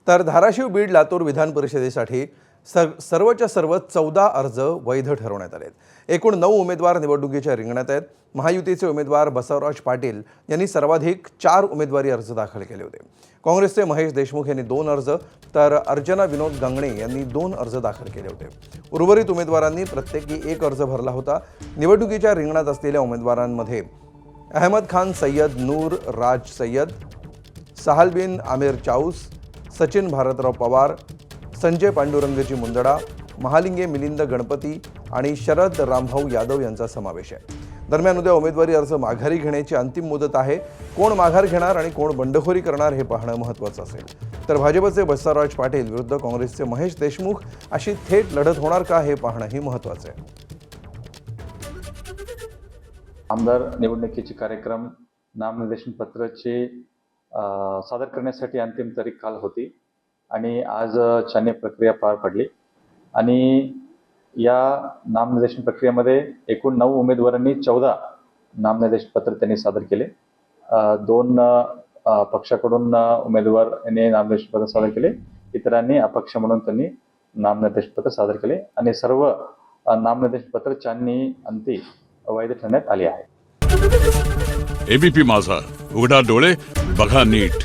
तर धाराशिव बीड लातूर विधान परिषदेसाठी सर्वच्या सर्व 14 अर्ज वैध ठरवण्यात आले आहेत। एकूण 9 उमेदवार निवडणुकीच्या रिंगणात आहेत। महायुतीचे उमेदवार बसवराज पाटील यांनी सर्वाधिक 4 उमेदवारी अर्ज दाखल केले होते। काँग्रेसचे महेश देशमुख यांनी 2 अर्ज तर अर्चना विनोद गंगणे यांनी 2 अर्ज दाखल केले होते। उर्वरित उमेदवारांनी प्रत्येकी 1 अर्ज भरला होता। निवडणुकीच्या रिंगणात असलेल्या उमेदवारांमध्ये अहमद खान सय्यद, नूर राज सय्यद, साहल बिन आमिर चाऊस, सचिन भारतराव पवार, संजय पांडुरंगजी मुंदडा, महालिंगे मिलिंद गणपती आणि शरद रामभाऊ यादव यांचा समावेश आहे। दरम्यान उद्या उमेदवारी अर्ज माघारी घेण्याची अंतिम मुदत आहे। कोण माघार घेणार आणि कोण बंडखोरी करणार हे पाहणं महत्त्वाचं असेल। तर भाजपचे बसवराज पाटील विरुद्ध काँग्रेसचे महेश देशमुख अशी थेट लढत होणार का हे पाहणंही महत्त्वाचं आहे। आमदार निवडणुकीचे कार्यक्रम नामनिर्देशन पत्राचे सादर करण्यासाठी अंतिम तारीख काल होती आणि आज छाननी प्रक्रिया पार पडली आणि या नामनिर्देशन प्रक्रियेमध्ये एकूण 9 उमेदवारांनी 14 नामनिर्देशन पत्र त्यांनी सादर केले। 2 पक्षाकडून उमेदवार यांनी नामनिर्देशन पत्र सादर केले, इतरांनी अपक्ष म्हणून त्यांनी नामनिर्देशन पत्र सादर केले आणि सर्व नामनिर्देशन पत्र छाननी अंती वैध ठरवण्यात आली आहे। एबीपी माझा, उघडा डोळे बघा नीट।